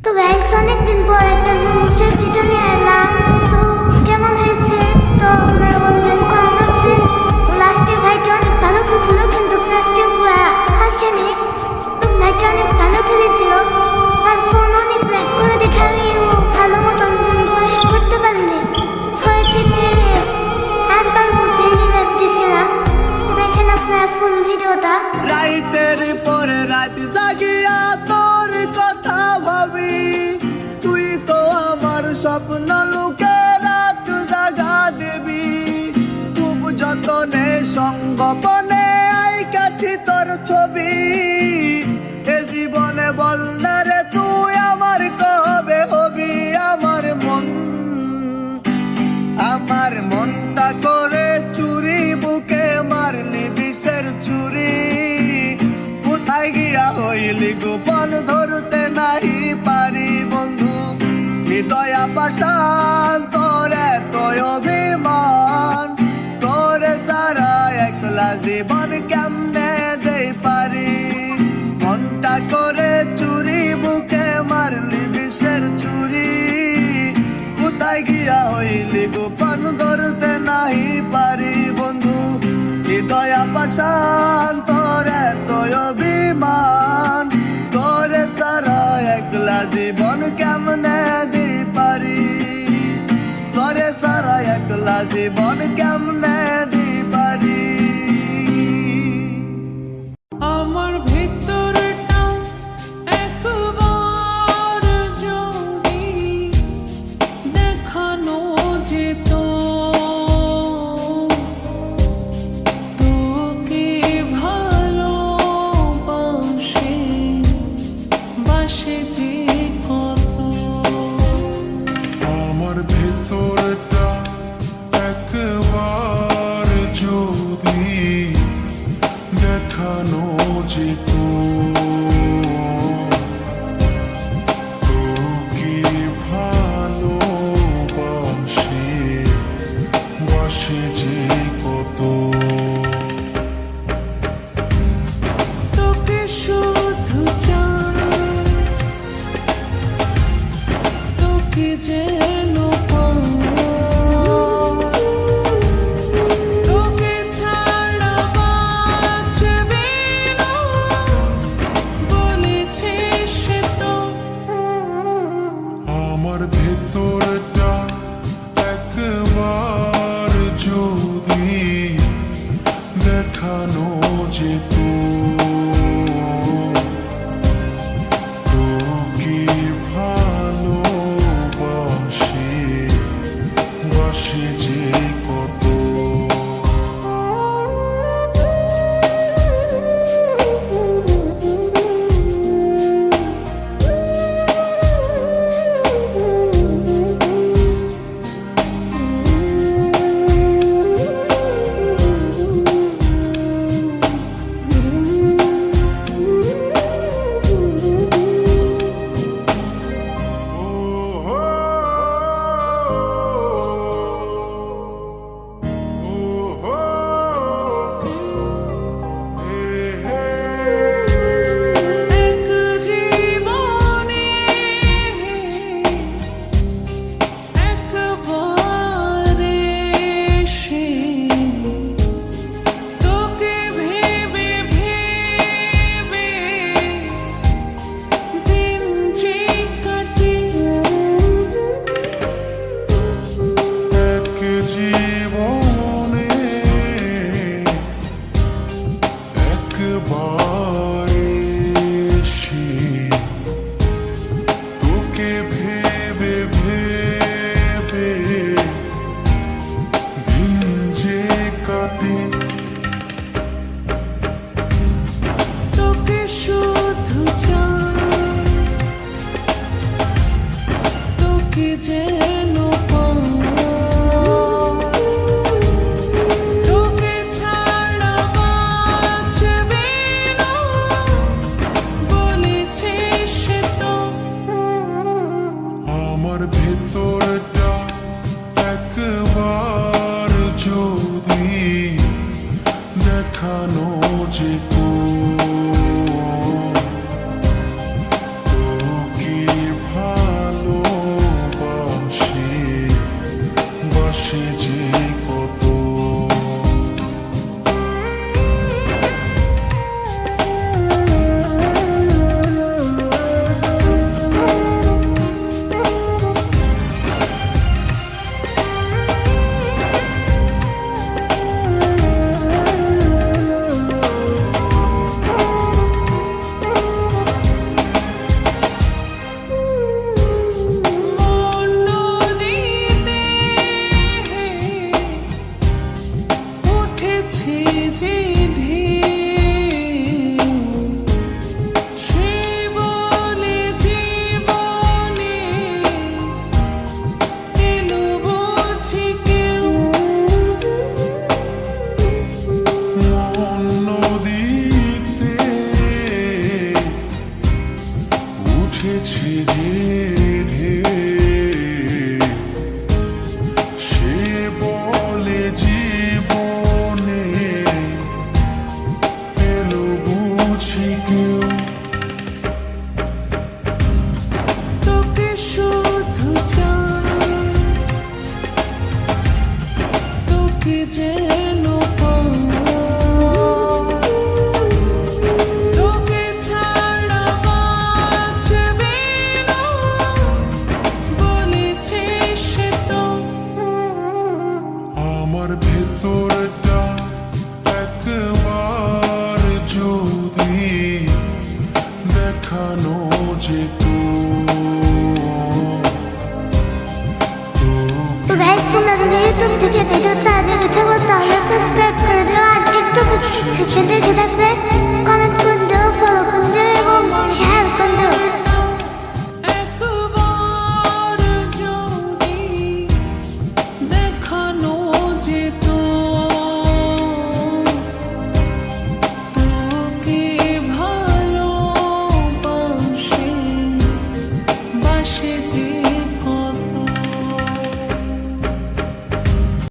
তো গাইস অনেকদিন পর একটা জুম্বুসের ভিডিও নিয়ে এলাম। তো কেমন হয়েছে তো আপনারা বলবেন। কারণ হচ্ছে তো লাস্টে ভাইটি অনেক ভালো খেলছিল কিন্তু লাস্টে হাসেনি। তো ভাইটি অনেক ভালো খেলেছিল আর ফোন অনেক ল্যাগ করে দেখে আমি ভালো মতন জুম্বুস করতে পারিনি। 6 থেকে 8 বার বুঝে রিভাইভ দিয়েছিলাম। তো দেখেন আপনারা ফুল ভিডিওটা। রাইতের পরে রাত জাগিয়া তোর কথা ভাবি, তুই তো আমার স্বপ্ন লোকে রাত জাগা দেবি। খুব যতনে সঙ্গপনে আই কাছি তোর ছবি। এ জীবনে বল না রে তুই আমার কবে হবি। আমার মনটা করে চুরি বুকে মারলি বিষের চুরি। কোথায় গিয়া হইলি গোপন ধরতে নাই পারি বন্ধু। হৃদয়া পাশান তোর এত অভিমান, তোরে সারা একলা জীবন কেমনে দেই পারি। মনটা করে চুরি বুকে মারলি বিষের চুরি। কোথায় গিয়া হইলি গোপন ধরতে নাই পারি বন্ধু। হৃদয়া পাশান তোর এত অভিমান, তোরে সারা একলা জীবন কেমনে দি পারি। তোরে সারা একলা জীবন কেমনে দি পারি। আমার ভেতরটা একবার যদি দেখানো যেত, তোকে ভালোবাসে বাসে যে কত। আমার ভেতরটা একবার যদি দেখানো যেত, তোকে ভালোবাসে বাসে যে কত। তোকে শুধু চাই, তোকে যেন পাই, তোকে ছাড়া বাঁচবে না বলেছিস তো। আমার ভেতরটা একবার যদি দেখানো যেত, তোকে ভালোবাসে বাসে যে কত। এক জীবনে একবারে সে তোকে ভেবে ভেবে দিন যে কাটে। এক জীবনে একবার এসে তোকে ভেবে ভেবে দিন যে কাটে। তোকে শুধু চাই, তোকে যেন পাই, তোকে ছাড়া বাঁচবে না বলেছিস তো। আমার ভেতরটা একবার যদি দেখানো যেত, তোকে বেঁধে সে বলে জীবনে এলো বুঝি কেউ তোকে শুধু চাই তোকে যেন পাই তোকে ছাড়া বাঁচবে না বলেছিস তো আমার ভেতরটা একবার যদি দেখানো যেত তো গাইস তোমরা যদি ইউটিউব থেকে ভিডিও চাও দেখে থাকো তাহলে সাবস্ক্রাইব করে দিও আর টিকটক থেকে দেখে থাকবে